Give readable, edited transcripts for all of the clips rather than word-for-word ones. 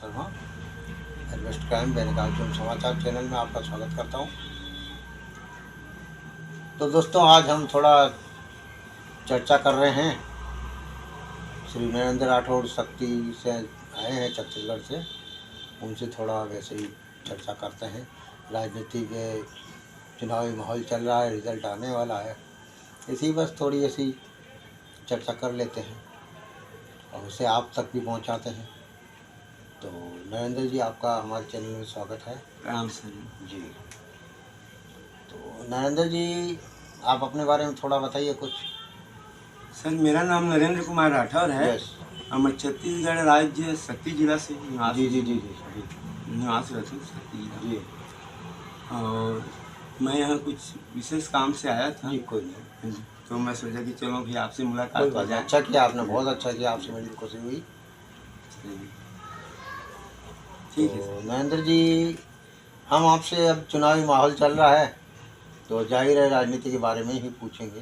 Sharma, एडवेस्ट crime बेनकाब समाचार channel में आपका स्वागत करता हूँ। तो दोस्तों, आज हम थोड़ा चर्चा कर रहे हैं। श्री नरेंद्र राठौड़ शक्ति से आए हैं छत्तीसगढ़ से, उनसे थोड़ा वैसे ही चर्चा करते हैं। राजनीति के चुनावी माहौल चल रहा है, रिजल्ट आने वाला है, इसी बस थोड़ी ऐसी चर्चा कर लेते हैं और उसे आप तक भी पहुंचाते हैं। तो नरेंद्र जी, आपका हमारे चैनल में स्वागत है। राम सर जी। तो नरेंद्र जी, आप अपने बारे में थोड़ा बताइए कुछ। सर, मेरा नाम नरेंद्र कुमार राठौर है। यस। मैं छत्तीसगढ़ राज्य शक्ति जिला से निवास जी जी जी जी जी निवास रहता हूँ, शक्ति जिला। जी और मैं यहाँ कुछ विशेष काम से आया था। जी, कोई नहीं, तो मैं सोचा कि चलो भी आपसे कोई मुलाकात हो बात नहीं। जाए। अच्छा किया आपने, बहुत अच्छा किया, आपसे मिलकर खुशी हुई। ठीक है तो सर। नरेंद्र जी, हम आपसे, अब चुनावी माहौल चल रहा है तो जाहिर है राजनीति के बारे में ही पूछेंगे।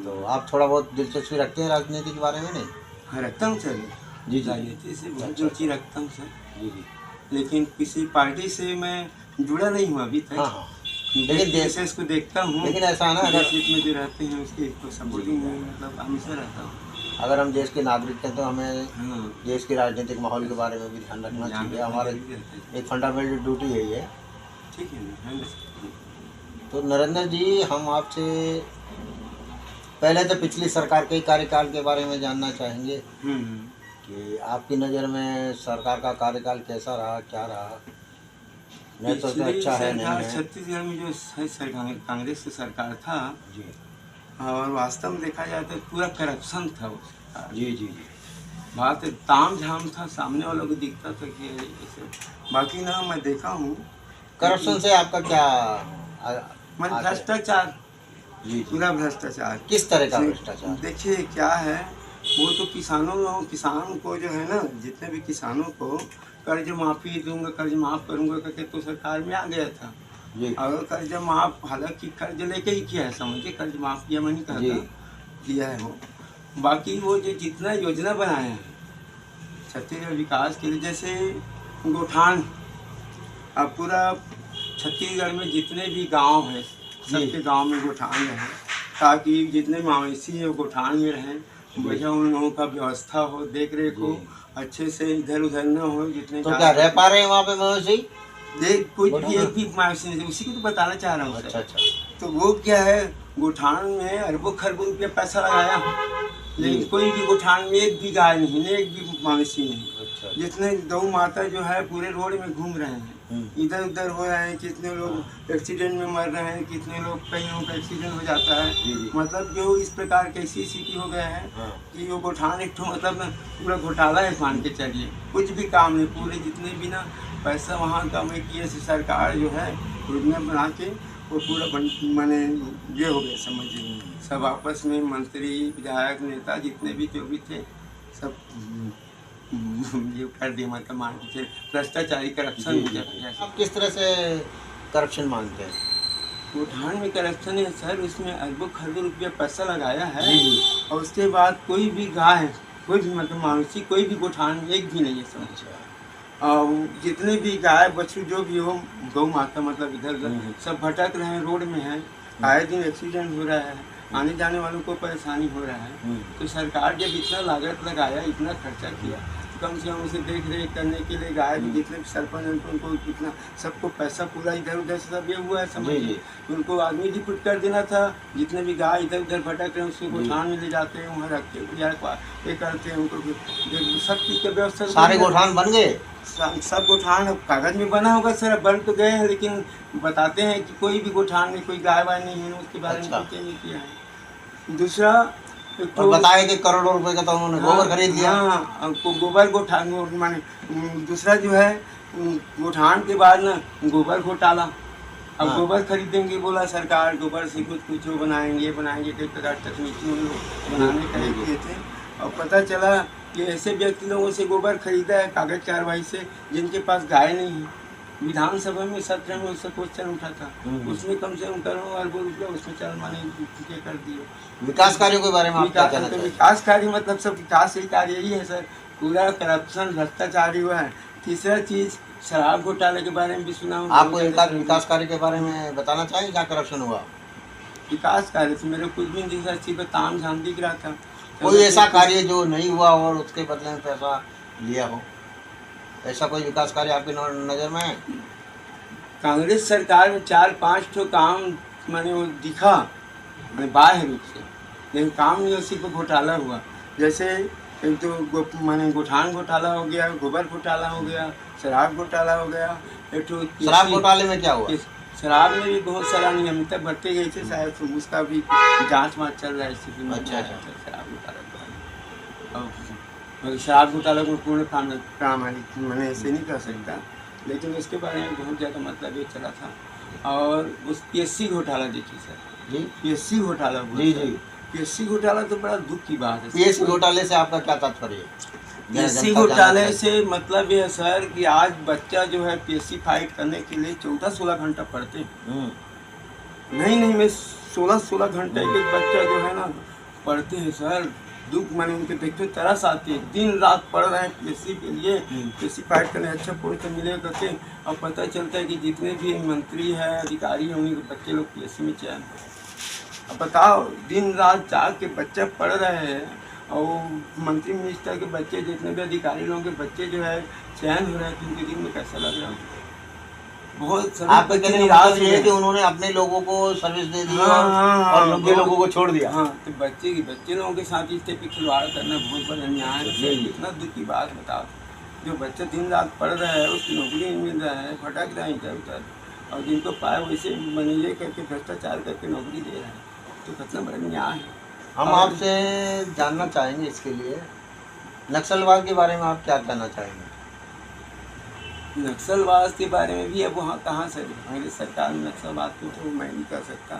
तो आप थोड़ा बहुत दिलचस्पी रखते हैं राजनीति के बारे में? नहीं? हाँ, रखता हूँ सर। जी जी राजनीति से बहुत अच्छा, रुचि रखता हूँ सर, जी जी। लेकिन किसी पार्टी से मैं जुड़ा नहीं हूँ अभी तक। हाँ हाँ, लेकिन देश को देखता हूँ। लेकिन ऐसा है ना, अगर देश हित में जो रहते हैं उसके सपोर्टिंग में मतलब हमेशा रहता हूँ। अगर हम देश के नागरिक हैं तो हमें हाँ, देश के राजनीतिक माहौल के बारे में भी ध्यान रखना चाहिए। हमारा एक फंडामेंटल ड्यूटी है ये। ठीक है ना। तो नरेंद्र जी, हम आपसे पहले तो पिछली सरकार के कार्यकाल के बारे में जानना चाहेंगे कि आपकी नज़र में सरकार का कार्यकाल कैसा रहा, क्या रहा? नेतृत्व तो अच्छा है, नहीं है? छत्तीसगढ़ में जो है सरकार, कांग्रेस की सरकार था जी और वास्तव में देखा जाए तो पूरा करप्शन था वो सरकार। जी जी जी बात ताम झाम था, सामने वालों को दिखता था कि ऐसे। बाकी ना मैं देखा हूँ करप्शन से आपका क्या मैं आता है? भ्रष्टाचार, जी जी। पूरा भ्रष्टाचार। किस तरह का भ्रष्टाचार? देखिए क्या है, वो तो किसान को जो है ना, जितने भी किसानों को कर्ज माफी दूंगा, कर्ज माफ करूंगा करके तो सरकार में आ गया था। जी और कर्ज माफ, हालांकि कर्ज लेके ही किया है, समझिए कर्ज माफ किया मैं नहीं कहता, किया है वो। बाकी वो जो जितना योजना बनाए हैं छत्तीसगढ़ विकास के लिए, जैसे गोठान, अब पूरा छत्तीसगढ़ में जितने भी गांव हैं सबके गांव में गोठान रहे, ताकि जितने मवेशी हैं वो गोठान में रहें, बढ़िया उन लोगों का व्यवस्था हो, देख रेख हो, अच्छे से इधर उधर न हो। जितने तो क्या रह पा रहे हैं वहाँ पे मवेशी? देख कुछ भी एक भी मवेशी नहीं, उसी को तो बताना चाह रहा हूँ। अच्छा अच्छा। तो वो क्या है, गोठान में अरबों खरबों रुपया पैसा लगाया, लेकिन कोई भी गोठान में एक भी गाय नहीं, एक भी मवेशी नहीं। अच्छा। जितने गौ माता जो है पूरे रोड में घूम रहे हैं, इधर उधर हो रहे हैं, कितने लोग एक्सीडेंट में मर रहे हैं, कितने लोग, कई लोगों का एक्सीडेंट हो जाता है। मतलब जो इस प्रकार की ऐसी स्थिति हो गया है कि वो गोठान एक ठो मतलब ना पूरा घोटाला है, मान के चलिए। कुछ भी काम नहीं, पूरे जितने भी ना पैसा वहाँ का में किए से सरकार जो है योजना बना के वो पूरा माने ये हो गया, समझिए। सब आपस में मंत्री, विधायक, नेता जितने भी जो भी थे सब ये कर दिया, मतलब मान के चलिए भ्रष्टाचारी, करप्शन हो जाता है। आप किस तरह से करप्शन मानते हैं? गोठान में करप्शन है सर, उसमें अरबों खरबों रुपया पैसा लगाया है और उसके बाद कोई भी गाय, कोई भी मतलब मवेशी, कोई भी गोठान में एक भी नहीं है, समझिए। और जितने भी गाय बछड़ू जो भी हो, गौ माता मतलब इधर उधर सब भटक रहे हैं, रोड में है, आए दिन एक्सीडेंट हो रहा है, आने जाने वालों को परेशानी हो रहा है। तो सरकार जब इतना लागत लगाया, इतना खर्चा किया, तो कम से कम उसे देख रेख करने के लिए गाय भी जितने भी सरपंच उनको कितना सबको पैसा पूरा इधर उधर से सब ये हुआ है, समझिए। उनको आदमी डिप्यूट कर देना था, जितने भी गाय इधर उधर भटक रहे हैं उसको गोठान में ले जाते हैं, वहाँ रखते हैं, ये करते हैं, उनको सब चीज़ का व्यवस्था। सारे गोठान बन गए? सब गोठान कागज में बना होगा सर, बन तो गए हैं, लेकिन बताते हैं कि कोई भी गोठान में कोई गाय वाय नहीं है, उसके बारे में कुछ नहीं किया है। दूसरा तो बताए कि करोड़ों रुपए का तो उन्होंने गोबर खरीद लिया। हाँ, गोबर गोठान माने दूसरा जो है गोठान के बाद ना गोबर घोटाला। अब गोबर खरीदेंगे बोला सरकार, गोबर से कुछ बनाएंगे कई प्रकार तकनीकी उन लोग बनाने का किए थे, और पता चला कि ऐसे व्यक्ति लोगों से गोबर खरीदा है कागज कार्रवाई से जिनके पास गाय नहीं है। विधानसभा में सत्र में उससे क्वेश्चन उठा था, उसमें कम से कम करोड़ों अरबों रुपया उसमें चल माने कर दिए। विकास कार्यों के बारे में आप क्या कहना चाहते हैं? विकास कार्य मतलब सब विकास ही कार्य यही है सर, पूरा करप्शन भ्रष्टाचारी हुआ है। तीसरा चीज़ शराब घोटाले के बारे में भी सुना हूँ। आपको विकास कार्य के बारे में बताना चाहिए, क्या करप्शन हुआ? विकास कार्य से मेरे कुछ भी नहीं, सर सिर्फ ताम झाम दिख रहा था। कोई ऐसा कार्य जो नहीं हुआ और उसके बदले में पैसा लिया हो, ऐसा कोई विकास कार्य आपकी नज़र में है? कांग्रेस सरकार में 4-5 ठो काम मैंने वो दिखा, मैंने बाह्य रूप से, लेकिन काम नहीं, उसी को घोटाला हुआ। जैसे एक तो मैंने गोठान घोटाला हो गया, गोबर घोटाला हो गया, शराब घोटाला हो गया। एक तो शराब घोटाले में क्या हुआ? शराब में भी बहुत सारा नियमितता बढ़ती गई थी, शायद उसका भी जांच वाँच चल रहा है स्थिति में। अच्छा। शराब घोटाला और शराब घोटाला को पूर्ण प्रामाणिक मैंने ऐसे नहीं कर सकता, लेकिन उसके बारे में बहुत ज़्यादा मतलब ये चला था। और उस पीएससी घोटाला देखिए सर जी, पीएससी घोटाला हुआ। जी जी, पीएससी घोटाला तो बड़ा दुख की बात है। पीएससी घोटाले से आपका क्या तात्पर्य है? पीएससी घोटाले से मतलब ये है सर कि आज बच्चा जो है पीएससी फाइट करने के लिए 14-16 घंटा पढ़ते हैं। नहीं मैं 16 घंटे के बच्चा जो है ना पढ़ते हैं सर। दुख मैंने उनके देखते तरस आती है, दिन रात पढ़ रहे हैं पीएससी के लिए, पीएससी फाइट करने अच्छा पोस्ट मिलेगा करके। और पता चलता है कि जितने भी मंत्री हैं अधिकारी हैं उन्हीं के बच्चे लोग पीएससी में चयन। अब बताओ, दिन रात जाग के बच्चे पढ़ रहे हैं और मंत्री मिनिस्टर के बच्चे, जितने भी अधिकारी लोगों के बच्चे जो है चयन हो रहे हैं, तो उनके दिन में कैसा लग रहा है? बहुत आपका कहने का मतलब ये है कि उन्होंने अपने लोगों को सर्विस दे दी और योग्य लोगों को छोड़ दिया। हाँ, तो बच्चे लोगों के साथ इस टाइप की खिलवाड़ करना बहुत बड़ा अन्याय है। इतना दुख की बात बताओ, जो बच्चे दिन रात पढ़ रहे हैं उसकी नौकरी नहीं मिल रहा है, भटक रहे हैं इधर उधर, और जिनको पाए वैसे मैनेजर करके भ्रष्टाचार करके नौकरी दे रहे हैं, तो कितना बड़ा अन्याय है। हम आपसे जानना चाहेंगे इसके लिए, नक्सलवाद के बारे में आप क्या कहना चाहेंगे? नक्सलवाद के बारे में भी अब वहाँ कहाँ से कांग्रेस सरकार में नक्सलवाद को तो मैं नहीं कर सकता।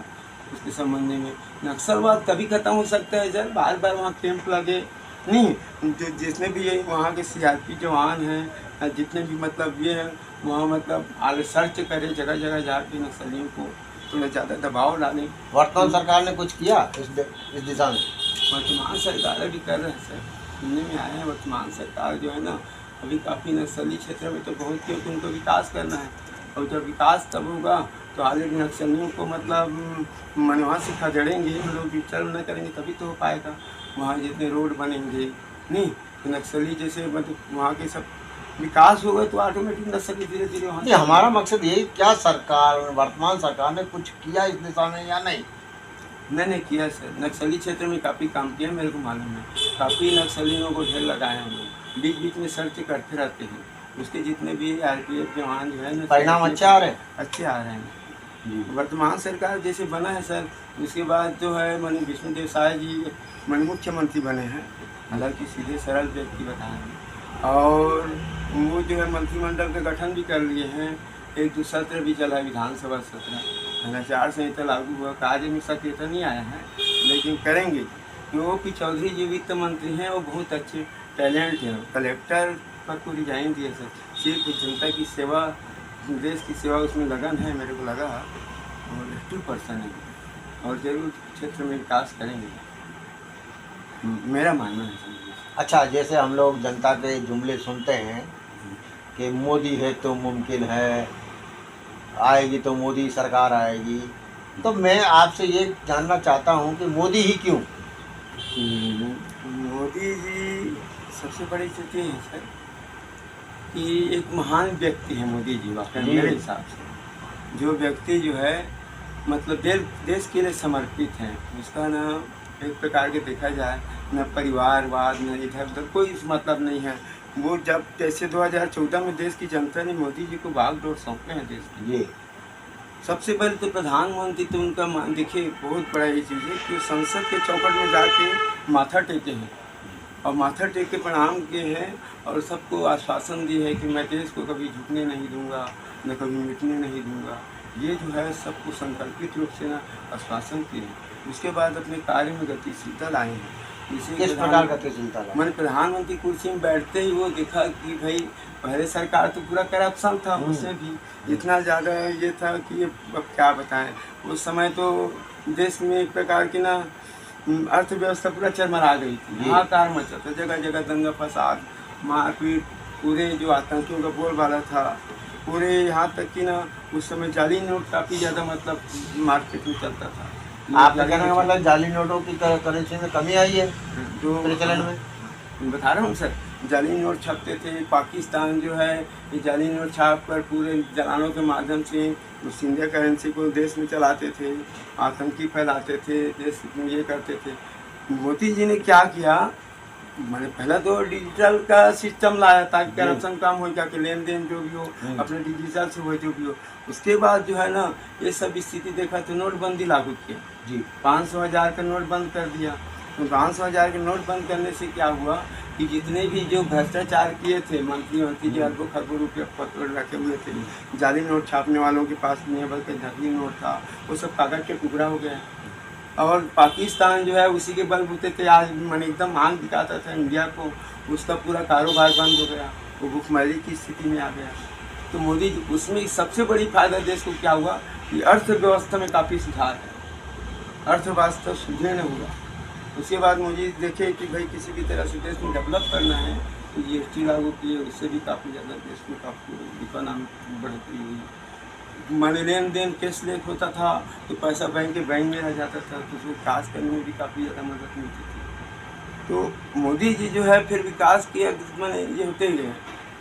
उसके संबंध में नक्सलवाद कभी ख़त्म हो सकता है सर? बार बार वहाँ कैंप लगे नहीं, जो जितने भी ये वहाँ के सीआरपी जवान हैं, जितने भी मतलब ये हैं, वहाँ मतलब आगे सर्च करे, जगह जगह जाके नक्सलियों को थोड़ा ज़्यादा दबाव डालें। वर्तमान सरकार ने कुछ किया इस दिशा में? वर्तमान सरकार अभी कर रहे हैं सर, सुनने में आया है। वर्तमान सरकार जो है ना अभी काफ़ी नक्सली क्षेत्र में तो बहुत, क्योंकि उनको विकास करना है, और जब विकास तब होगा तो आगे नक्सलियों को मतलब मनवा से खदेड़ेंगे, हम लोग विचार न करेंगे तभी तो हो पाएगा। वहाँ जितने रोड बनेंगे नहीं तो नक्सली जैसे मतलब वहाँ के सब विकास होगा तो ऑटोमेटिक नक्सली धीरे धीरे वहाँ। नहीं, हमारा मकसद यही, क्या सरकार, वर्तमान सरकार ने कुछ किया इस दिशा में या नहीं? नहीं किया सर, नक्सली क्षेत्र में काफ़ी काम किया, मेरे को मालूम है। काफ़ी नक्सलियों को ढेर लगाए हैं हम लोग, बीच बीच में सर्च करते रहते हैं। उसके जितने भी आरपीएफ जवान जो है ना, परिणाम अच्छे आ रहे हैं? अच्छे आ रहे हैं। वर्तमान सरकार जैसे बना है सर, उसके बाद जो है मैंने विष्णुदेव साय जी मैंने मुख्यमंत्री बने हैं, हालांकि सीधे सरल व्यक्ति बताएँ, और वो जो है मंत्रिमंडल का गठन भी कर लिए हैं। 1-2 सत्र भी चला, विधानसभा सत्र, आचार संहिता लागू हुआ, कार्य में सक्रियता नहीं आया है, लेकिन करेंगे। क्योंकि चौधरी जी वित्त मंत्री हैं, वो बहुत अच्छे टैलेंट हैं। कलेक्टर पद को रिजाइन दिए सर, सिर्फ जनता की सेवा, देश की सेवा उसमें लगन है, मेरे को लगा, और 2% है, और जरूर क्षेत्र में विकास करेंगे, मेरा मानना है सर। अच्छा, जैसे हम लोग जनता के जुमले सुनते हैं कि मोदी है तो मुमकिन है, आएगी तो मोदी सरकार आएगी, तो मैं आपसे ये जानना चाहता हूँ कि मोदी ही क्यों? मोदी जी सबसे बड़ी चीज़ ये है सर कि एक महान व्यक्ति है मोदी जी, वाकई मेरे हिसाब से। जो व्यक्ति जो है मतलब देश के लिए समर्पित है, उसका ना एक प्रकार के देखा जाए न परिवारवाद न इधर उधर कोई मतलब नहीं है। वो जब जैसे 2014 में देश की जनता ने मोदी जी को बागडोर सौंपे हैं देश के लिए, सबसे पहले तो प्रधानमंत्री तो उनका देखिए बहुत बड़ा ये चीज़ है कि वो संसद के चौखट में जाके माथा टेके हैं, और माथा टेक के प्रणाम किए हैं, और सबको आश्वासन दिए है कि मैं देश को कभी झुकने नहीं दूंगा, न कभी मिटने नहीं दूंगा। ये जो है सबको संकल्पित रूप से ना आश्वासन किए हैं। उसके बाद अपने कार्य में गतिशीलता लाए हैं। किस प्रकार गतिशीलता लाए? मैंने प्रधानमंत्री कुर्सी में बैठते ही वो देखा कि भाई पहले सरकार तो पूरा करप्शन था, उसमें भी इतना ज़्यादा ये था कि अब क्या बताएं। उस समय तो देश में एक प्रकार की ना अर्थव्यवस्था पूरा चरमरा गई थी, हाहाकार मचा था, जगह जगह दंगा फसाद, मारपीट, पूरे जो आतंकियों का बोलबाला था, पूरे यहाँ तक कि ना उस समय जाली नोट काफ़ी ज़्यादा मतलब मार्केट में चलता था। आपका कहने का मतलब जाली नोटों की करेंसी में कमी आई है जो प्रचलन में? बता रहा हूँ सर, जाली नोट छपते थे। पाकिस्तान जो है ये जाली नोट छाप कर पूरे दलालों के माध्यम से उस इंडिया करेंसी को देश में चलाते थे, आतंकी फैलाते थे, देश में ये करते थे। मोदी जी ने क्या किया, मैंने पहला तो डिजिटल का सिस्टम लाया ताकि करप्शन कम हो, क्या कि लेन देन जो भी हो अपने डिजिटल से हो जो भी हो। उसके बाद जो है ना ये सब स्थिति देखा तो नोटबंदी लागू किया जी। 500,000 का नोट बंद कर दिया। तो 500,000 के नोट बंद करने से क्या हुआ कि जितने भी जो भ्रष्टाचार किए थे मंत्री जो अरबों खरबों रुपये पकड़ रखे हुए थे, जाली नोट छापने वालों के पास नहीं है बल्कि नकली नोट था, वो सब कागज के टुकड़ा हो गया। और पाकिस्तान जो है उसी के बलबूते पे आज मैंने एकदम आंख दिखाता था इंडिया को, उसका पूरा कारोबार बंद हो गया, वो भुखमरी की स्थिति में आ गया। तो मोदी जी उसमें सबसे बड़ी फायदा देश को क्या हुआ कि अर्थव्यवस्था में काफ़ी सुधार है, अर्थव्यवस्था सुदृढ़ हुआ। उसके बाद मोदी देखे कि भाई किसी भी तरह से देश में डेवलप करना है तो GST लागू किए, उससे भी काफ़ी ज़्यादा देश में काफ़ी इकोनॉमिक बढ़ोतरी हुई। मनी लेन देन कैशलेस होता था तो पैसा बैंक में रह जाता था, तो उसको विकास करने में भी काफ़ी ज़्यादा मदद मिलती थी। तो मोदी जी जो है फिर विकास किया, मैंने ये होते ही गए,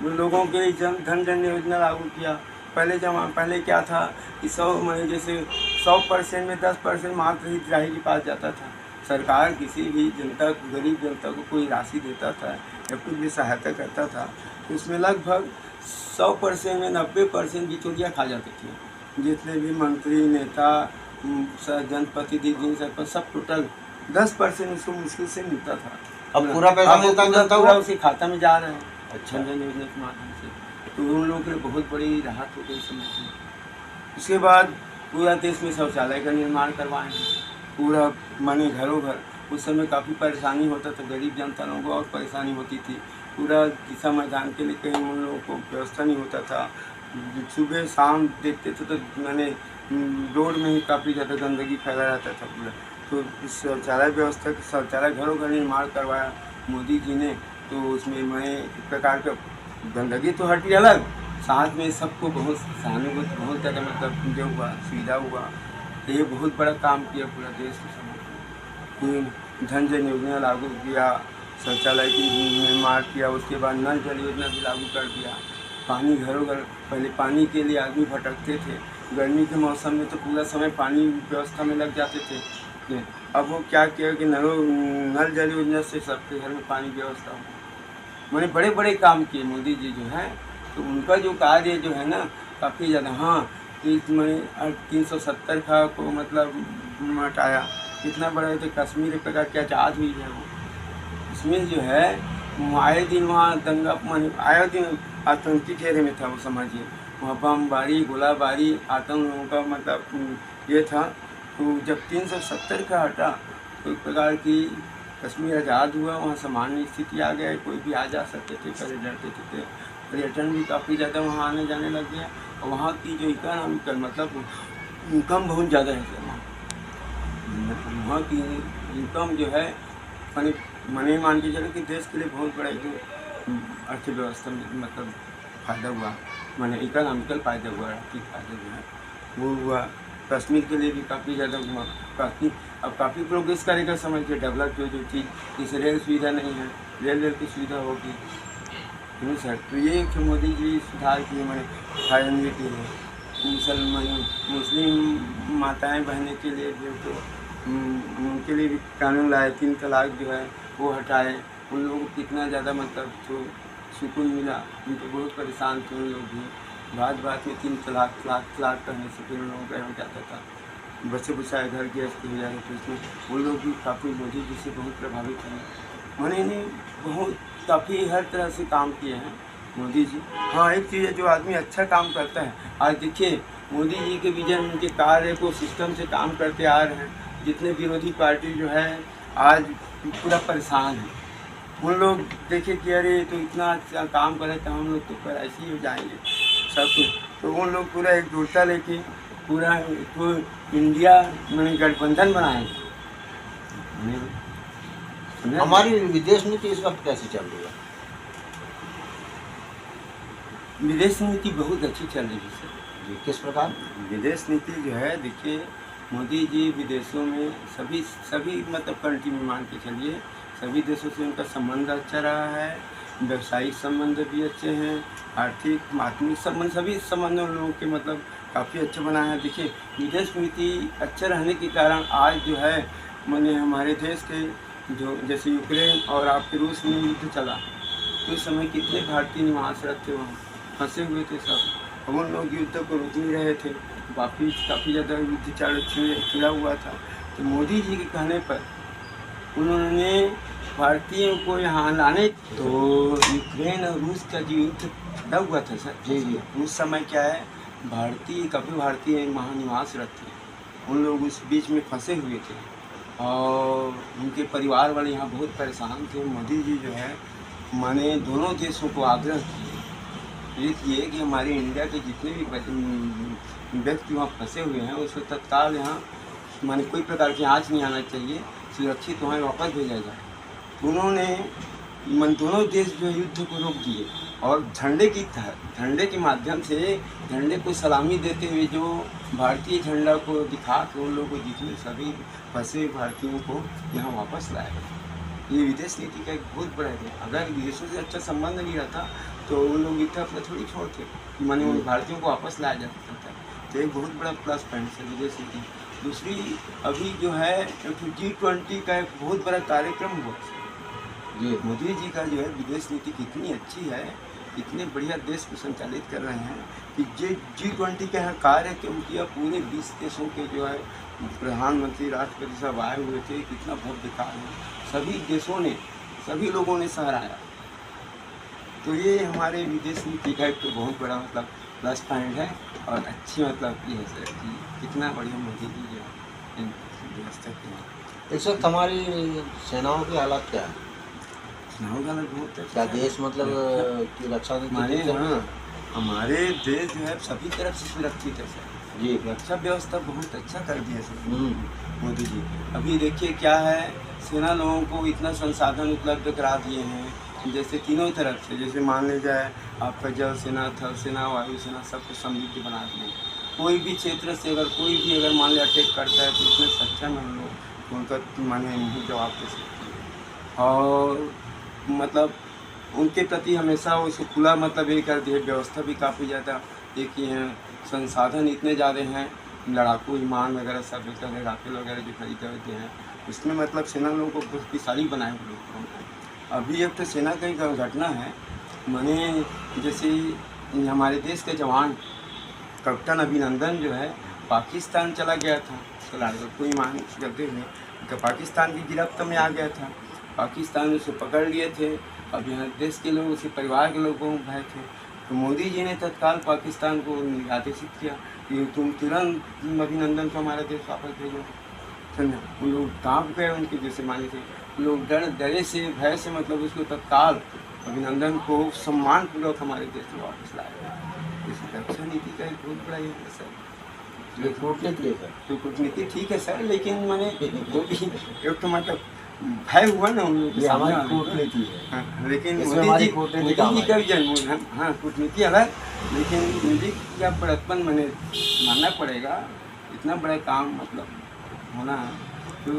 वो लोगों के लिए धन योजना लागू किया। पहले क्या था कि 100 मैंने जैसे 100% में 10% मात्र हितग्राही के पास जाता था। सरकार किसी भी जनता को, गरीब जनता को कोई राशि देता था या कुछ भी सहायता करता था तो उसमें लगभग 100% में 90% बिचौलिया खा जाते थे। जितने भी मंत्री, नेता, जनप्रतिनिधि, सरपंच सब टोटल 10% उसको मुश्किल से मिलता था। अब पूरा पैसा मिलता पूरा उसके खाता में जा रहा है अच्छा जन योजना के माध्यम से, तो उन लोगों के लिए बहुत बड़ी राहत हो गई समझ में। उसके बाद पूरा देश में शौचालय का निर्माण करवाएं, पूरा माने घरों घर। उस समय काफ़ी परेशानी होता था, गरीब जनता लोगों को और परेशानी होती थी। पूरा दिशा मैदान के लिए कहीं उन लोगों को व्यवस्था नहीं होता था। सुबह शाम देखते थे तो मैंने रोड में ही काफ़ी ज़्यादा गंदगी फैला रहता था पूरा। तो इस शौचालय व्यवस्था, शौचालय घरों का निर्माण करवाया मोदी जी ने। तो उसमें मैं एक प्रकार का गंदगी तो हटी अलग, साथ में सबको बहुत सहानुभूति, बहुत ज़्यादा मतलब जो हुआ सुविधा हुआ। तो ये बहुत बड़ा काम किया पूरा देश के समझ में। जन योजना लागू किया, शौचालय की निर्माण किया, उसके बाद नल जल योजना भी लागू कर दिया। पानी घरों घर, पहले पानी के लिए आदमी भटकते थे, गर्मी के मौसम में तो पूरा समय पानी व्यवस्था में लग जाते थे। अब वो क्या किया कि नल जल योजना से सबके घर में पानी व्यवस्था हो। मैंने बड़े बड़े काम किए मोदी जी जो है, तो उनका जो कार्य जो है ना काफ़ी ज़्यादा। हाँ, मैंने 370 का को मतलब हटाया, कितना बड़ा है। तो कश्मीर एक प्रकार की आज़ाद हुई है वो। कश्मीर जो है आए दिन वहाँ दंगा, माने आए दिन आतंकी घेरे में था वो, समझिए वहाँ बमबारी, गोलाबारी, आतंक लोगों का मतलब ये था। तो जब 370 का हटा तो एक प्रकार की कश्मीर आज़ाद हुआ, वहाँ सामान्य स्थिति आ गया, कोई भी आ जा सकते थे, पहले डरते थे। पर्यटन भी काफ़ी ज़्यादा वहाँ आने जाने लग गया, और वहाँ की जो इकोनॉमिकल मतलब इनकम बहुत ज़्यादा है वहाँ की इनकम जो है मने मान के चलो कि देश के लिए बहुत बड़ा जो अर्थव्यवस्था में मतलब फ़ायदा हुआ, माने इकोनॉमिकल फ़ायदा हुआ, आर्थिक फ़ायदा जो है वो हुआ। कश्मीर के लिए भी काफ़ी ज़्यादा हुआ, काफ़ी अब काफ़ी प्रोग्रेस करेगा समझ के। डेवलप जो चीज़, जैसे रेल सुविधा नहीं है, रेल की सुविधा होगी सर। तो ये मोदी जी सुधार किए, मैंने फायदे के लिए मुस्लिम माताएं बहनें के लिए जो तो उनके लिए भी कानून लाए, 3 तलाक जो है वो हटाए। उन लोगों को कितना ज़्यादा मतलब तो सुकून मिला, उनको बहुत परेशान थे उन लोग भी। बात में 3 तलाक करने से फिर उन लोगों का हो जाता था, बच्चे बुचाए घर गृहस्थ हो जाए। तो इसमें उन लोग भी काफ़ी मोदी जी से बहुत प्रभावित हुए। मैंने इन्हें बहुत काफ़ी हर तरह से काम किए हैं मोदी जी। हाँ, एक चीज़ है जो आदमी अच्छा काम करता है। आज देखिए मोदी जी के विजन, उनके कार्य को सिस्टम से काम करते आ रहे हैं। जितने विरोधी पार्टी जो है आज पूरा परेशान है। उन लोग देखे कि अरे तो इतना अच्छा काम करे तो हम लोग तो पर ऐसे ही हो जाएंगे सब कुछ। तो उन लोग पूरा एक दूरता लेके पूरा तो इंडिया में गठबंधन बनाएंगे। हमारी विदेश नीति इस वक्त कैसी चल रही है? विदेश नीति बहुत अच्छी चल रही है सर। जी, किस प्रकार? विदेश नीति जो है देखिए, मोदी जी विदेशों में सभी सभी मतलब कंट्री में मान के चलिए, सभी देशों से उनका संबंध अच्छा रहा है, व्यवसायिक संबंध भी अच्छे हैं, आर्थिक आत्मिक संबंध, सभी संबंध उन लोगों के मतलब काफ़ी अच्छे बनाए हैं। देखिए, विदेश नीति अच्छे रहने के कारण आज जो है माने हमारे देश के जो जैसे यूक्रेन और आपके रूस में युद्ध चला, तो उस समय कितने भारतीय निवासरत थे, वहाँ फंसे हुए थे सब। और उन लोग युद्ध को रोक नहीं रहे थे, काफ़ी ज़्यादा युद्ध छिड़ा हुआ था। तो मोदी जी के कहने पर उन्होंने भारतीयों को यहाँ लाने, तो यूक्रेन और रूस का जो युद्ध छिड़ा हुआ था सर जी जी। उस समय क्या है, काफ़ी भारतीय वहाँ निवासरत थे, उन लोग उस बीच में फंसे हुए थे और उनके परिवार वाले यहाँ बहुत परेशान थे। मोदी जी जो है माने दोनों देशों को आग्रह किए कि हमारे इंडिया के जितने भी व्यक्ति वहाँ फंसे हुए हैं उसको तत्काल यहाँ माने कोई प्रकार की आँच नहीं आना चाहिए, सुरक्षित वहाँ वापस भेजा जाए। उन्होंने दोनों देश जो युद्ध को रोक दिए और झंडे के माध्यम से झंडे को सलामी देते हुए जो भारतीय झंडा को दिखा के उन लोगों को जितने सभी फंसे भारतीयों को यहाँ वापस लाया। ये विदेश नीति का एक बहुत बड़ा है। अगर विदेशों से अच्छा संबंध नहीं रहता तो उन लोग इतना अपना थोड़ी छोड़ते कि माने उन भारतीयों को वापस लाया जा सकता है। तो एक बहुत बड़ा प्लस पॉइंट है विदेश नीति। दूसरी, अभी जो है G20 का एक बहुत बड़ा कार्यक्रम हुआ जी। मोदी जी का जो है विदेश नीति कितनी अच्छी है, इतने बढ़िया देश को संचालित कर रहे हैं कि G20 का कार्य क्यों किया, पूरे 20 देशों के जो है प्रधानमंत्री राष्ट्रपति सब आए हुए थे, कितना भव्य कार्य है, सभी देशों ने सभी लोगों ने सराहाया। तो ये हमारे विदेश नीति का एक तो बहुत बड़ा मतलब प्लस पॉइंट है और अच्छी मतलब ये है सर कि कितना बढ़िया मोदी जी जो है व्यवस्था की। इस वक्त हमारी सेनाओं की हालत क्या है? सेनाओं का बहुत क्या देश मतलब की रक्षा हमारे देश जो है सभी तरफ से सुरक्षित है सर जी। रक्षा व्यवस्था बहुत अच्छा कर दिया सर मोदी जी। अभी देखिए क्या है, सेना लोगों को इतना संसाधन उपलब्ध करा दिए हैं, जैसे तीनों तरफ से, जैसे मान लीजिए आपका जल सेना, थल सेना, वायु सेना, सबको समृद्ध बना दिए। कोई भी क्षेत्र से अगर मान लिया अटैक करता है तो इतने सक्षम हम लोग उनका माने जवाब दे सकते हैं। और मतलब उनके प्रति हमेशा उसको खुला मतलब ये कर दिए, व्यवस्था भी काफ़ी ज़्यादा देखिए हैं, संसाधन इतने ज़्यादा हैं, लड़ाकू विमान वगैरह सब राफेल वगैरह जो खरीदे होते हैं उसमें मतलब सेना लोगों को बहुत पिसाली बनाए हुए लोग। अभी एक तो सेना का ही घटना है, मैंने जैसे हमारे देश के जवान कैप्टन अभिनंदन जो है पाकिस्तान चला गया था, लड़ाकू विमान करते हुए पाकिस्तान की गिरफ्त में आ गया था। पाकिस्तान उसे पकड़ लिए थे, अब यहाँ देश के लोग, उसके परिवार के लोगों को भय थे, तो मोदी जी ने तत्काल पाकिस्तान को आदेशित किया कि तुम तुरंत अभिनंदन को हमारा देश वापस भेजो। समझा, उन लोग काँप गए, उनके जैसे माने थे लोग डरे से भय से मतलब उसको तत्काल अभिनंदन को सम्मानपूर्वक हमारे देश में वापस लाया। इस रक्षा नीति का एक बहुत बड़ा ये है सर। ये कूटनीति है तो कूटनीति ठीक है सर, लेकिन मैंने वो भी एक तो मतलब भय हुआ ना उन लोगों के सामने, कूटनीति है। लेकिन मोदी जी का भी जन्म है। हाँ, कूटनीति अलग, लेकिन मोदी का बड़प्पन मैंने मानना पड़ेगा, इतना बड़ा काम मतलब होना है। तो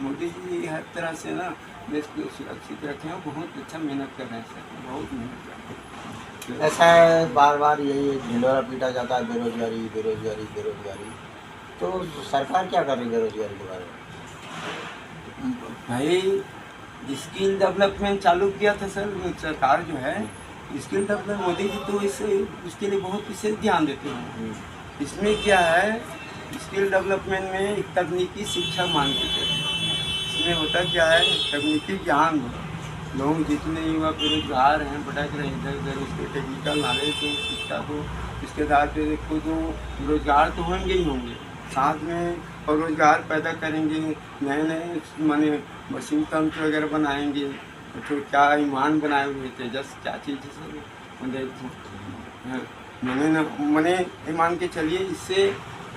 मोदी जी हर तरह से ना देश को सुरक्षित रखे हैं, बहुत अच्छा मेहनत कर रहे हैं सर, बहुत मेहनत कर रहे हैं। ऐसा है बार बार यही ढिंडोरा पीटा जाता है, बेरोजगारी बेरोजगारी बेरोजगारी। तो सरकार क्या कर रही है बेरोजगारी के बारे में? भाई स्किल डेवलपमेंट चालू किया था सर सरकार जो है, स्किल डेवलपमेंट मोदी जी तो इसके लिए बहुत विशेष ध्यान देते हैं। इसमें क्या है, स्किल डेवलपमेंट में एक तकनीकी शिक्षा मांगते थे। इसमें होता क्या है, तकनीकी ज्ञान लोग जितने युवा बेरोजगार हैं, भटक रहे हैं इधर उधर, उसको टेक्निकल नॉलेज को, शिक्षा को, इसके आधार पर देखो तो रोजगार तो होंगे ही होंगे, साथ में और रोजगार पैदा करेंगे, नए नए माने मशीन तंत्र वगैरह बनाएंगे। तो क्या ईमान बनाए हुए थे, जस्ट क्या चीज़ मैंने ईमान के चलिए, इससे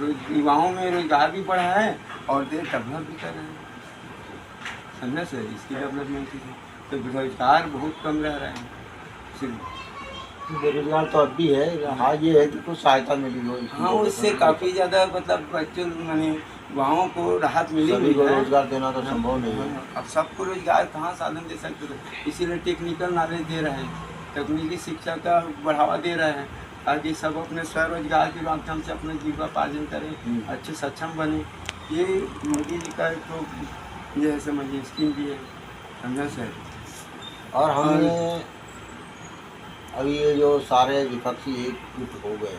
युवाओं में रोजगार भी बढ़ा है और देश डेवलप भी कर रहे हैं। समझा सर, इसकी डेवलपमेंट की तो बेरोजगार बहुत कम रह रहे हैं। सिर्फ बेरोजगार तो अब भी है। हाँ, ये है कि कुछ सहायता मिली हो इसकी हाँ, वजह से उससे उनको। काफ़ी ज़्यादा मतलब बच्चों माने युवाओं को राहत मिली सभी हुई को है। रोजगार देना तो संभव नहीं है। हाँ, अब सबको रोजगार कहाँ साधन दे सकते थे, इसीलिए टेक्निकल नॉलेज दे रहे हैं, तकनीकी शिक्षा का बढ़ावा दे रहे हैं, ताकि सब अपने स्वरोजगार के माध्यम से अपना जीविकोपार्जन करें, अच्छे सक्षम बने। ये मोदी जी का एक तो ये है, समझिए स्कीम भी है, समझा सर। और हमें अभी ये जो सारे विपक्षी एकजुट हो गए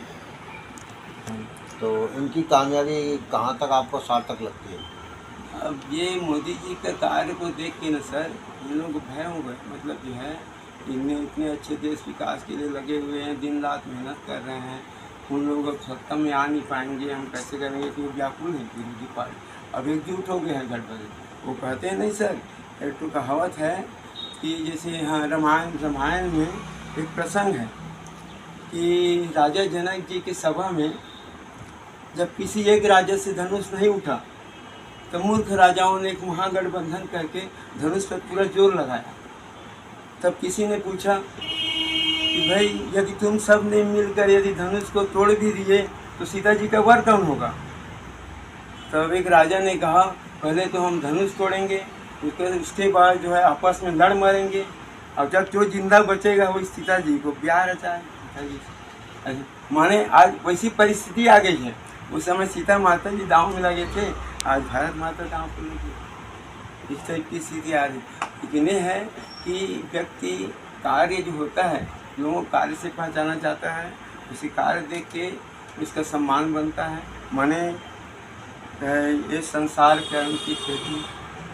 हैं, तो इनकी कामयाबी कहाँ तक आपको सार्थक लगती है? अब ये मोदी जी का कार्य को देख के न सर, इन लोग भय हो गए, मतलब जो है इनमें इतने अच्छे देश विकास के लिए लगे हुए हैं, दिन रात मेहनत कर रहे हैं, उन लोग अब सत्ता में आ नहीं पाएंगे, हम कैसे करेंगे, तो वो व्याकुल है विरोधी पार्टी। अब एकजुट हो गए हैं गड़बड़ी। वो कहते हैं नहीं सर, एक तो कहावत है कि जैसे हाँ रामायण में एक प्रसंग है कि राजा जनक जी की सभा में जब किसी एक राजा से धनुष नहीं उठा, तो मूर्ख राजाओं ने एक महागठबंधन करके धनुष पर पूरा जोर लगाया। तब किसी ने पूछा कि भाई यदि तुम सब ने मिलकर यदि धनुष को तोड़ भी दिए तो सीता जी का वर कौन होगा? तब एक राजा ने कहा पहले तो हम धनुष तोड़ेंगे, उसके बाद जो है आपस में लड़ मरेंगे, और जब जो जिंदा बचेगा वो सीता जी को ब्याह रचाए। माने आज वैसी परिस्थिति आ गई है। उस समय सीता माता जी दांव में लगे थे, आज भारत माता दांव पर लगी। इस टाइप की स्थिति आ रही। लेकिन ये है कि व्यक्ति कार्य जो होता है, लोगों कार्य से पहचाना जाता है, उसी कार्य देख के उसका सम्मान बनता है। माने ये संसार कर्म की खेती,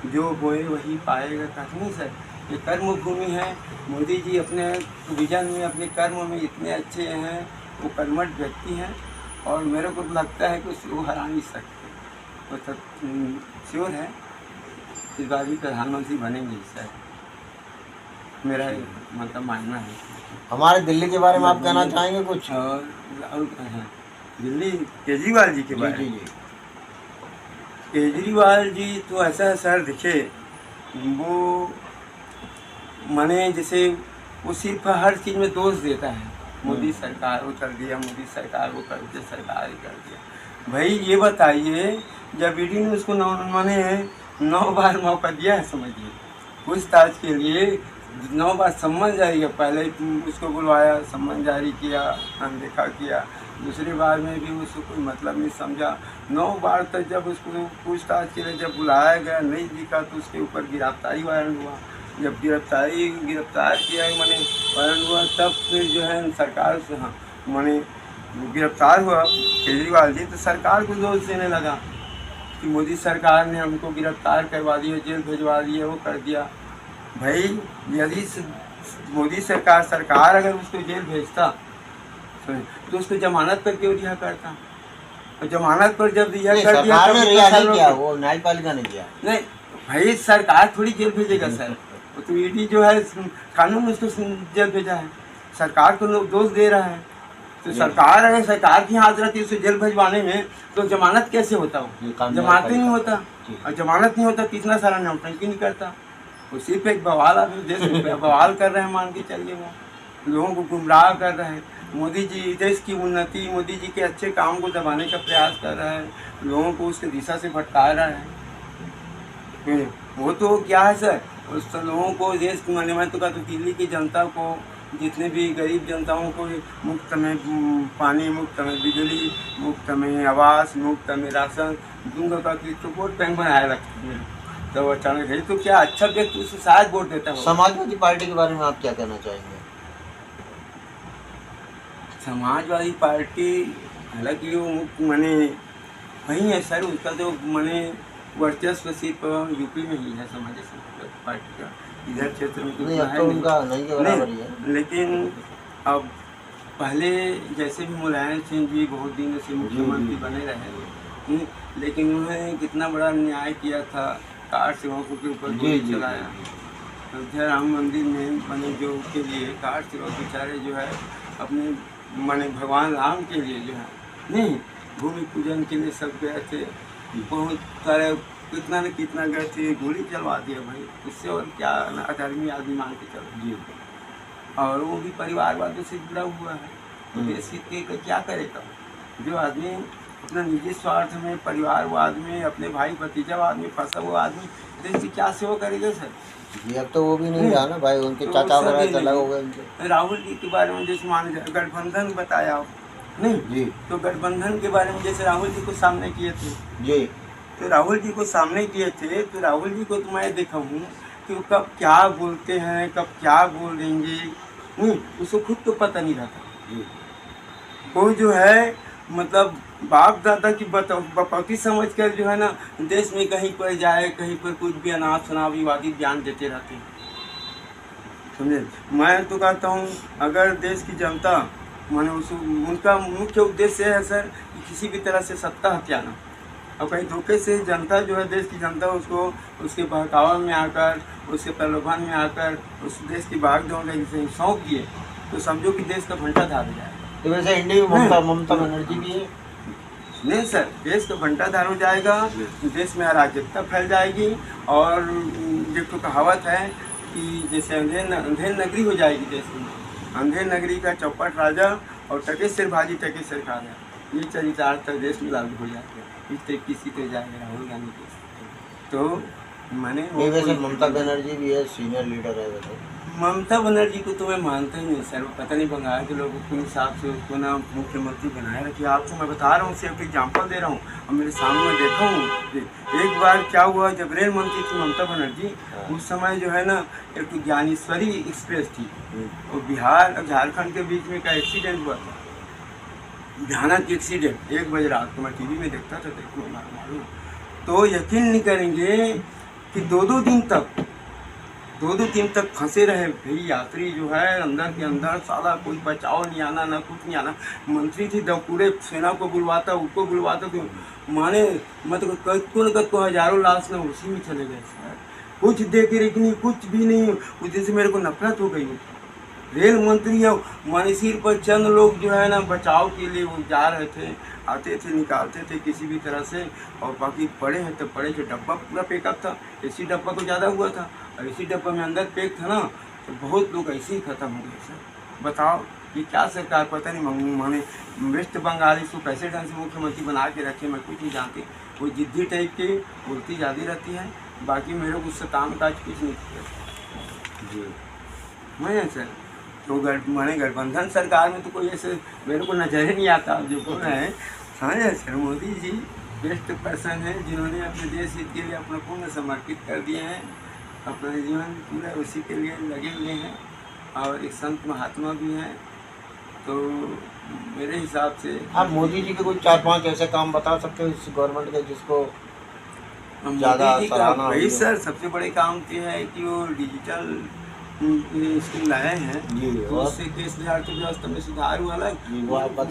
जो बोए वही पाएगा, कहते नहीं सर। ये कर्म भूमि है। मोदी जी अपने विजन में, अपने कर्म में इतने अच्छे हैं, वो कर्मठ व्यक्ति हैं, और मेरे को लगता है कि उसको हरा नहीं सकते। वो तो श्योर है इस बार भी प्रधानमंत्री बनेंगे सर, मेरा मतलब मानना है। हमारे दिल्ली के बारे में आप कहना चाहेंगे कुछ? और दिल्ली केजरीवाल जी के बारे में? जी। केजरीवाल जी तो ऐसा है सर, देखिए वो माने जैसे वो सिर्फ हर चीज़ में दोष देता है। मोदी सरकार वो कर दिया, मोदी सरकार वो कर दिया, सरकार ही कर दिया। भाई ये बताइए, जब ईडी ने उसको 9 बार मौका दिया है, समझिए पूछताछ के लिए 9 बार सम्मन जारी किया। पहले उसको बुलवाया, सम्मन जारी किया, अनदेखा किया, दूसरी बार में भी उसको कोई मतलब नहीं समझा। 9 बार तक जब उसको पूछताछ के लिए जब बुलाया गया, नहीं दिखा तो उसके ऊपर गिरफ्तारी वारंट हुआ। जब गिरफ्तार किया मैंने वारंट हुआ, तब फिर जो है सरकार से हाँ मैंने गिरफ्तार हुआ केजरीवाल जी, तो सरकार को दोष देने लगा कि मोदी सरकार ने हमको गिरफ्तार करवा दिया, जेल भिजवा दिया, वो कर दिया। भाई यदि मोदी सरकार अगर उसको जेल भेजता तो उसको जमानत पर क्यों रिहा करता? और जमानत पर जब रिहा कर दिया सरकार ने रिहा नहीं किया, वो न्यायपालिका ने किया। नहीं भाई, सरकार थोड़ी जेल भेजेगा सर, तो ईडी जो है कानून उसको जेल भेजा है, सरकार को लोग दोष दे रहा है। तो सरकार अगर सरकार की हाथ रहती है उसे जेल भिजवाने में, तो जमानत कैसे होता? हो जमानत ही नहीं होता, और जमानत नहीं होता तो इतना सारा नौटंकी नहीं करता। वो सिर्फ एक बवाल, अभी देश में बवाल कर रहे हैं, मान के चलिए, वो लोगों को गुमराह कर रहे हैं। मोदी जी देश की उन्नति, मोदी जी के अच्छे काम को दबाने का प्रयास कर रहा है, लोगों को उसके दिशा से भटका रहा है। वो तो क्या है सर, उस लोगों को देश की मैं तो कहता हूँ दिल्ली की जनता को, जितने भी गरीब जनताओं को मुफ्त में पानी, मुफ्त में बिजली, मुफ्त में आवास, मुफ्त में राशन दूंगा का तो वोट बैंक बनाया रखते हैं। तो अचानक है तो क्या अच्छा व्यक्ति उसको शायद वोट देता है। समाजवादी पार्टी के बारे में आप क्या कहना चाहेंगे? समाजवादी पार्टी हालांकि वो मैंने वही है सर, उसका तो मैंने वर्चस्व सिर्फ यूपी में ही है समाजवादी पार्टी का, इधर क्षेत्र में नहीं, अब तो उनका नहीं के बराबर ही है। लेकिन अब पहले जैसे भी मुलायम सिंह जी बहुत दिनों से मुख्यमंत्री बने रहे, लेकिन उन्होंने कितना बड़ा न्याय किया था, कार सेवकों के ऊपर गोली चलाया। अयोध्या राम मंदिर में बने जो के लिए कार सेवक बेचारे जो है अपने माने भगवान राम के लिए जो है नहीं भूमि पूजन के लिए सब गए थे, बहुत सारे कितना न कितना गए थे, गोली चलवा दिया भाई, इससे और क्या अधर्मी आदमी मान के चलो। जी और वो भी परिवारवाद से जुड़ा हुआ है। तो देश हित के क्या करेगा? जो आदमी अपना निजी स्वार्थ में, परिवारवाद में, अपने भाई भतीजावाद में फंसा हुआ आदमी देश की क्या सेवा करेगा सर? जी अब तो वो भी नहीं रहा ना भाई, उनके तो चाचा सब वगैरह ये अलग हो नहीं। गए उनके। राहुल जी के बारे में जैसे मान लीजिए गठबंधन बताया हो, नहीं जी तो गठबंधन के बारे में जैसे राहुल जी को सामने किए थे, जी तो राहुल जी को सामने किए थे, तो राहुल जी को तो मैं देखा हूँ कि वो कब क्या बोलते हैं, कब क्या बोल देंगे, उसको खुद तो पता नहीं रहता। जी वो जो है मतलब बाप दादा की बपौती समझ कर जो है ना देश में कहीं पर जाए, कहीं पर कुछ भी अनाप शनाप विवादित बयान देते रहते हैं, समझे। मैं तो कहता हूँ अगर देश की जनता माने उनका मुख्य उद्देश्य है सर कि किसी भी तरह से सत्ता हथियाना, और कहीं धोखे से जनता जो है, देश की जनता उसको उसके बहकावा में आकर, उसके प्रलोभन में आकर उस देश की भाग दौड़ से सौंप दिए, तो समझो कि देश का घंटा धार हो जाएगा। तो वैसे इंडिया में ममता बनर्जी भी है। नहीं सर, देश का घंटाधार हो जाएगा, देश में अराजकता फैल जाएगी, और जो तो कहावत है कि जैसे अंधेर नगरी हो जाएगी देश में, अंधेर नगरी का चौपट राजा और टकेसर भाजी टकेसर खा गया, ये चरितार्थ देश में लागू हो जाएगा। इस तरीके किसी तो जाएगा राहुल गांधी के। तो मैंने वैसे ममता बनर्जी भी है, सीनियर लीडर है वैसे। ममता बनर्जी को तो मैं मानता ही नहीं सर, पता नहीं बंगाल के लोगों के हिसाब से उसको ना मुख्यमंत्री बनाया रखिए। आपको मैं बता रहा हूँ, सिर्फ एग्जाम्पल दे रहा हूँ, और मेरे सामने देखा हूँ। एक बार क्या हुआ, जब रेल मंत्री थी ममता बनर्जी, उस समय जो है ना एक ज्ञानेश्वरी एक्सप्रेस थी, और बिहार और झारखंड के बीच में का एक्सीडेंट हुआ था, भयानक एक्सीडेंट। 1 बजे रात को मैं टीवी में देखता था, देखो मालूम। तो यकीन नहीं करेंगे कि 2-2 दिन तक फंसे रहे भाई यात्री जो है अंदर के अंदर, साला कोई बचाव नहीं आना, ना कुछ नहीं आना। मंत्री थी जब पूरे सेना को बुलवाता, उसको बुलवाता, तो माने मतलब कत्को हजारों लाश ना उसी में चले गए सर। कुछ देख रेख नहीं, कुछ भी नहीं। उस दिन से मेरे को नफरत हो गई। रेल मंत्री है माने सिर पर चंद लोग जो है ना बचाव के लिए वो जा रहे थे, आते थे, निकालते थे किसी भी तरह से, और बाकी पड़े हैं तो पड़े, जो डब्बा पूरा पैकअप था, इसी डब्बा को ज़्यादा हुआ था, और इसी डब्बा में अंदर पैक था ना, तो बहुत लोग ऐसे ही ख़त्म हो गए सर। बताओ ये क्या सरकार, पता नहीं माने वेस्ट बंगाल इसको कैसे ढंग से मुख्यमंत्री बना के रखे, मैं कुछ नहीं जानती। वो जिद्दी टाइप की बोलती ज़्यादा रहती है, बाकी मेरे को उससे काम काज कुछ नहीं किया जी। मैं सर तो माने गठबंधन सरकार में तो कोई ऐसे मेरे को नजर ही नहीं आता जो बोल रहे हैं। हाँ sir, Modi ji best person है, जिन्होंने अपने देश हित के लिए अपना पूर्ण समर्पित कर दिए हैं, अपना जीवन पूरा उसी के लिए लगे हुए हैं, और एक संत महात्मा भी हैं। तो मेरे हिसाब से आप मोदी जी के कोई 4-5 ऐसे काम बता सकते हो इस गवर्नमेंट के जिसको ज़्यादा सराहना हो? वही सर सबसे बड़े काम तो है कि वो डिजिटल स्कीम लाए हैं, तो उससे केस बिहार की व्यवस्था में सुधार हुआ है।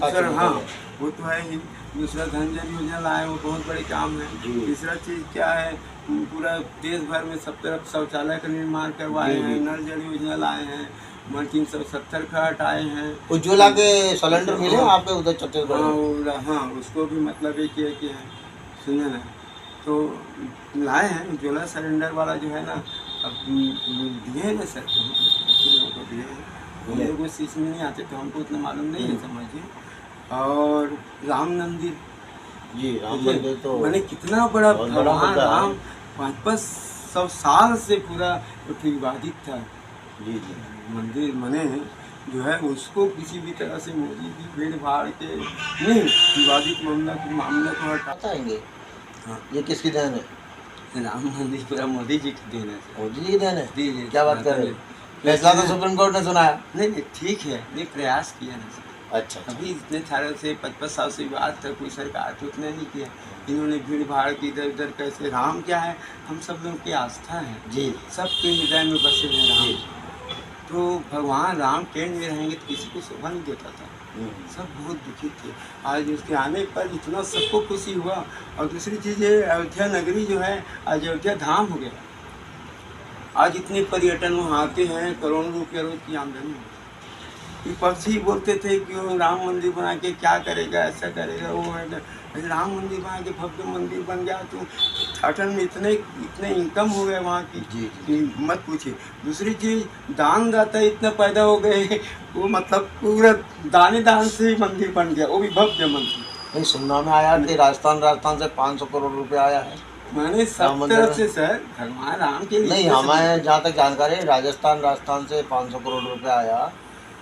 सर हाँ वो तो है ही। दूसरा धन जन योजना लाए, वो बहुत बड़े काम है। तीसरा चीज़ क्या है, पूरा देश भर में सब तरफ शौचालय का निर्माण करवाए हैं, नल जल योजना लाए हैं, 370 का हटाए हैं। उज्ज्वला के सिलेंडर मिले आपके उधर छत्तीसगढ़? हाँ उसको भी मतलब एक है, सुनिए ना, तो लाए हैं उज्ज्वला सिलेंडर वाला जो है ना, अब दिए ना सर, लोगों को दिए हैं, हम लोग उस चीज़ में नहीं आते तो हमको उतना मालूम नहीं है समझिए। और राम मंदिर जी, राम मंदिर तो मैंने कितना बड़ा भगवान राम 500 साल से पूरा विवादित था जी जी मंदिर, मैंने जो है उसको किसी भी तरह से मोदी जी भीड़ भाड़ के नहीं विवादित मामला को हटाएंगे। हाँ ये किसकी देन है? राम मंदिर पूरा मोदी जी की देन है। मोदी जी की देन है? जी क्या बात कर रहे हैं? फैसला तो सुप्रीम कोर्ट ने सुनाया। नहीं ठीक है, ये प्रयास किया ना सर। अच्छा अभी इतने सालों से 55 साल से विवाद तक कोई सरकार तो उतना नहीं किया। इन्होंने भीड़ भाड़ की इधर उधर कैसे, राम क्या है, हम सब लोगों की आस्था है जी, सबके हृदय में बसे हैं राम। तो भगवान राम ट्रेन में रहेंगे तो किसी को शोभा नहीं देता था, सब बहुत दुखी थे। आज उसके आने पर इतना सबको खुशी हुआ। और दूसरी चीज़ ये अयोध्या नगरी जो है आज अयोध्या धाम हो गया। आज इतने पर्यटन वहाँ आते हैं, करोड़ों रुपये रोज की आमदनी है। विपक्षी बोलते थे कि वो राम मंदिर बना के क्या करेगा, ऐसा करेगा वो करेगा। राम मंदिर बना के भव्य मंदिर बन गया तो ठाठन में इतने इतने इनकम हो गए वहाँ की जी कि मत पूछिए। दूसरी चीज़ दान दाता इतने पैदा हो गए, वो मतलब पूरा दान से ही मंदिर बन गया, वो भी भव्य मंदिर। नहीं, सुनना में आया कि राजस्थान से 500 करोड़ रुपए आया है मैंने राम सब मंदिर तरफ में। से सर भगवान राम के लिए नहीं, हमें जहाँ तक जानकारी है, राजस्थान से 500 करोड़ रुपए आया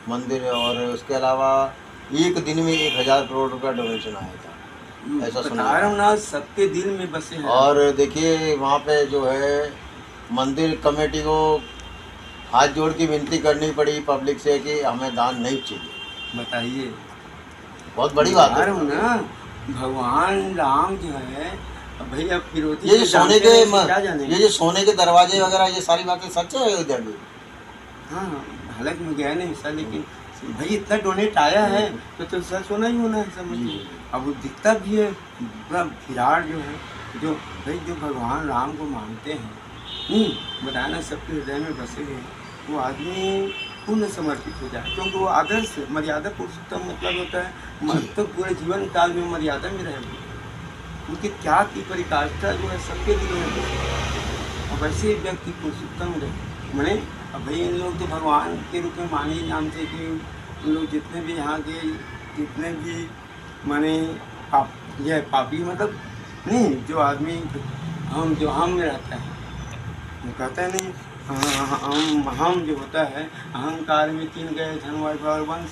मंदिर, और उसके अलावा एक दिन में 1000 करोड़ रुपया डोनेशन आया था, ऐसा सुना बता रहा हूँ है। ना, सबके दिल में बसे हैं। और देखिए वहाँ पे जो है मंदिर कमेटी को हाथ जोड़ की विनती करनी पड़ी पब्लिक से कि हमें दान नहीं चाहिए। बताइए, बहुत बड़ी बात बता है। रहा हूँ ना, भगवान राम जो है, अब भाई अब विरोधी ये जो सोने के क्या जाने। ये जो सोने के दरवाजे वगैरह, ये सारी बातें सच है अयोध्या की? हाँ, हालांकि मैं गया नहीं हिस्सा, लेकिन भाई इतना डोनेट आया है तो सच होना ही होना है, समझिए। अब वो दिखता भी है पूरा विराट जो है, जो भाई जो भगवान राम को मानते हैं, बताना सबके हृदय में बसे हुए हैं, वो आदमी पूर्ण समर्पित हो जाए, क्योंकि वो आदर्श मर्यादा पुरुषोत्तम मतलब होता है मतलब पूरे जीवन काल में मर्यादा में रहे, उनकी त्याग की परिकाष्ठा जो है सबके दिलों में बसे। और वैसे ही व्यक्ति पुरुषोत्तम रहे मैंने। अब भाई इन लोग तो भगवान के रूप में माने ही जानते कि इन लोग जितने भी यहाँ के जितने भी माने पापी मतलब नहीं, जो आदमी हम में रहता है, वो कहता है नहीं, हम जो होता है अहंकार में 3 गए धन वैभव और वंश,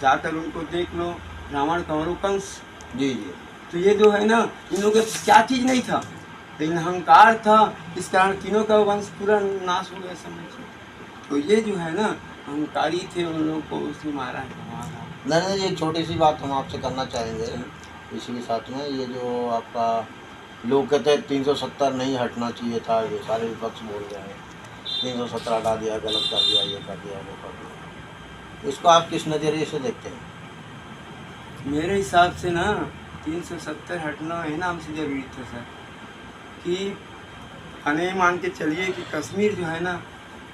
जाकर उनको देख लो, रावण कंवरों कंस। जी। तो ये जो है ना, इन लोगों का क्या चीज़ नहीं था, लेकिन अहंकार था, इस कारण तीनों का वंश पूरा नाश हो गया, समझिए। तो ये जो है ना, अहंकारी थे, उन लोगों को उसने मारा है भगवान। नहीं, ये छोटी सी बात हम आपसे करना चाहेंगे इसी के साथ में। ये जो आपका लोग कहते हैं 370 नहीं हटना चाहिए था, ये सारे विपक्ष बोल रहे हैं 370 हटा दिया, गलत कर दिया, ये कर दिया, वो कर दिया, इसको आप किस नज़रिए से देखते हैं? मेरे हिसाब से ना 370 हटना है ना हमसे ज़रूरी था सर, कि अने मान के चलिए कि कश्मीर जो है ना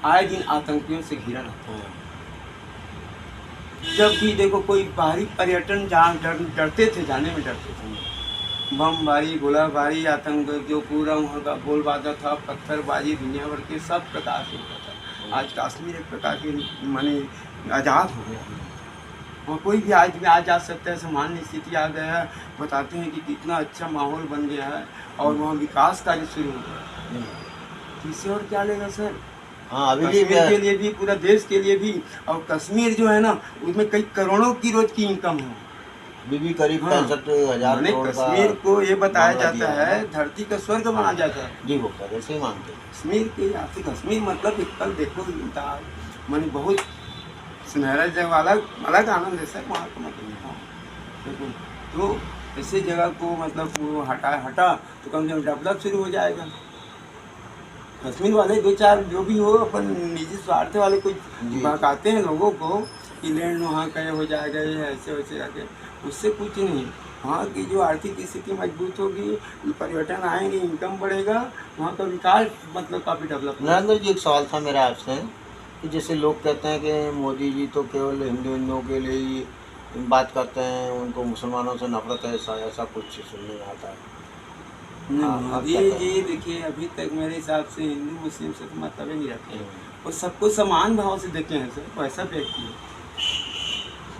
आए दिन आतंकियों से घिरा रहता है। जब भी देखो कोई बाहरी पर्यटन जहाँ डरते थे, जाने में डरते थे, बमबारी गोलाबारी आतंक जो पूरा वहाँ का बोलबाला था, पत्थरबाजी दुनिया भर के सब प्रकार से होता था। आज कश्मीर एक प्रकार की माने आज़ाद हो गया, वहाँ कोई भी आज भी आ जा सकता है, सामान्य स्थिति आ गया है, बताते हैं कि कितना अच्छा माहौल बन गया है और वहाँ विकास कार्य शुरू हो गया। इससे और क्या लेगा सर? हाँ, अभी कश्मीर के लिए भी, पूरा देश के लिए भी, और कश्मीर जो है ना उसमें कई करोड़ों की रोज की इनकम है, भी करीब 65,000 करोड़ का कश्मीर को ये बताया जाता है धरती का स्वर्ग माना जाता है। जी, वो ऐसे ही मानते हैं कश्मीर के आपसे, कश्मीर मतलब कल देखो मैंने बहुत सुनहरा जगह, अलग आनंद है सर वहाँ का, मतलब तो ऐसे जगह को मतलब वो हटा तो कम से कम डेवलप शुरू हो जाएगा। कश्मीर वाले 2-4 जो भी हो अपन निजी स्वार्थ वाले कुछ बहकाते हैं लोगों को कि लैंड वहाँ का हो जाएगा, ये ऐसे वैसे आके, उससे कुछ नहीं। वहाँ की जो आर्थिक स्थिति मजबूत होगी, पर्यटन आएंगे, इनकम बढ़ेगा, वहाँ का विकास मतलब काफ़ी डेवलप। नरेंद्र जी, एक सवाल था मेरा आपसे कि जैसे लोग कहते हैं कि मोदी जी तो केवल हिंदुओं के लिए ही बात करते हैं, उनको मुसलमानों से नफरत है, ऐसा कुछ सुनने में आता है। मोदी जी देखिए अभी तक मेरे हिसाब से हिंदू मुस्लिम से तो मतलब ही नहीं रखते हैं, और सबको समान भाव से देखे हैं सर, वैसा व्यक्ति है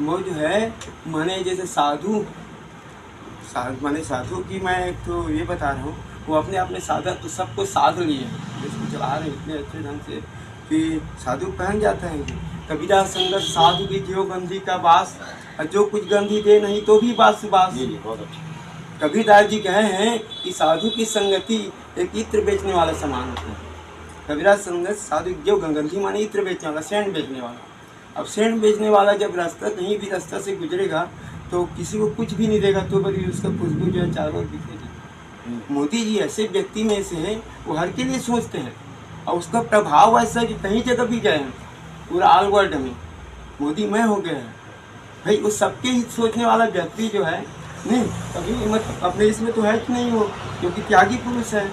वो जो है। माने जैसे साधु माने साधु की मैं एक तो ये बता रहा हूँ, वो अपने आप में साधक तो सबको साध लिए हैं, जिसको चला रहे हैं इतने अच्छे ढंग से कि साधु पहन जाता है। कबीरा संगत साधु की जो गंधी का बास, जो कुछ गंधी दे नहीं तो भी बास बास। बहुत अच्छा। कबीरदास जी कहे हैं कि साधु की संगति एक इत्र बेचने वाला समान होता है। कबीरा संगत साधु जो गंगंधी माने इत्र बेचने वाला, सेंट बेचने वाला। अब सेंट बेचने वाला जब रास्ता कहीं भी रास्ता से गुजरेगा तो किसी को कुछ भी नहीं देगा, तो बड़ी उसका खुशबू जो है चारों ओर दिखेगी। मोदी जी ऐसे व्यक्ति में से हैं, वो हर के लिए सोचते हैं, और उसका प्रभाव ऐसा है कि कहीं जगह भी गए हैं पूरा ऑल वर्ल्ड में मोदी मैं हो गया है भाई। उस सबके ही सोचने वाला व्यक्ति जो है नहीं कभी मतलब अपने इसमें तो है कि नहीं हो, क्योंकि त्यागी पुरुष है,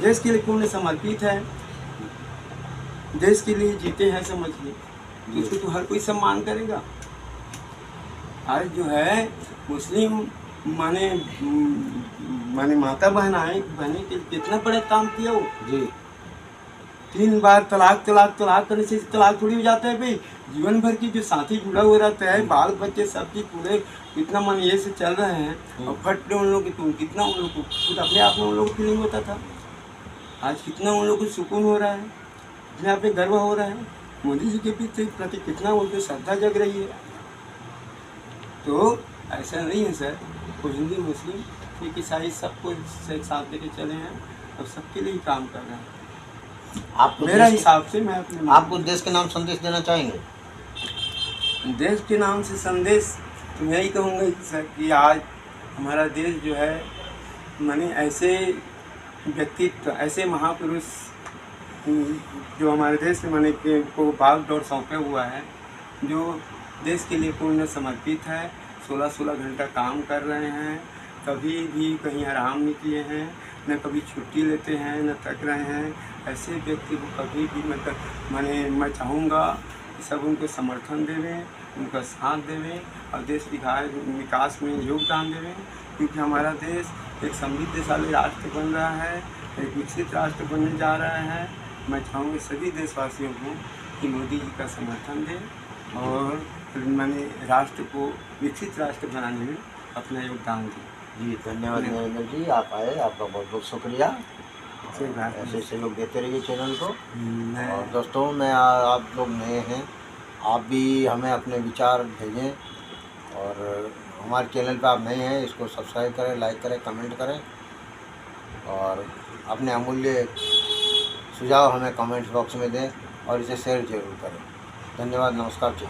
देश के लिए पूर्ण समर्पित है, देश के लिए जीते हैं, समझिए। तो उसको तो हर कोई सम्मान करेगा। आज जो है मुस्लिम माने माने माता बहने के कितना बड़ा काम किया वो। जी 3 बार तलाक करने से तलाक थोड़ी हो जाता है भाई। जीवन भर की जो साथी जुड़ा हुआ रहता है, बाल बच्चे सब चीज पूरे कितना मन ये से चल रहे हैं और फट उन लोग की तुम कितना उन लोग को खुद अपने आप में उन लोग को फीलिंग होता था। आज कितना उन लोग को सुकून हो रहा है, अपने आप में गर्व हो रहा है। मोदी जी के प्रति कितना उनको श्रद्धा जग रही है। तो ऐसा नहीं है सर, कोई हिंदू मुस्लिम सिख ईसाई सबको एक साथ लेके चले हैं और सबके लिए ही काम कर रहे हैं। आपको मेरा हिसाब से मैं अपने आपको देश के नाम संदेश देना चाहेंगे? देश के नाम से संदेश तो मैं यही कहूँगा सर कि आज हमारा देश जो है माने ऐसे व्यक्तित्व, ऐसे महापुरुष जो हमारे देश में माने को भाग दौड़ सौंपे हुआ है, जो देश के लिए पूर्ण समर्पित है। 16-16 घंटा काम कर रहे हैं, कभी भी कहीं आराम नहीं किए हैं, न कभी छुट्टी लेते हैं, न थक रहे हैं। ऐसे व्यक्ति को कभी भी मतलब मैं चाहूँगा कि सब उनको समर्थन देवें, उनका साथ देवें और देश विकास में योगदान देवें, क्योंकि हमारा देश एक समृद्धशाली राष्ट्र बन रहा है, एक विकसित राष्ट्र बनने जा रहा है। मैं चाहूँगा सभी देशवासियों को कि मोदी जी का समर्थन दें और राष्ट्र को विकसित राष्ट्र बनाने में अपना योगदान दें। जी धन्यवाद नरेंद्र जी, आप आए, आपका बहुत बहुत शुक्रिया। ऐसे सहयोग देते रहिए चैनल को। और दोस्तों मैं आप लोग नए हैं, आप भी हमें अपने विचार भेजें और हमारे चैनल पे आप नए हैं, इसको सब्सक्राइब करें, लाइक करें, कमेंट करें और अपने अमूल्य सुझाव हमें कमेंट बॉक्स में दें और इसे शेयर जरूर करें। धन्यवाद, नमस्कार जी।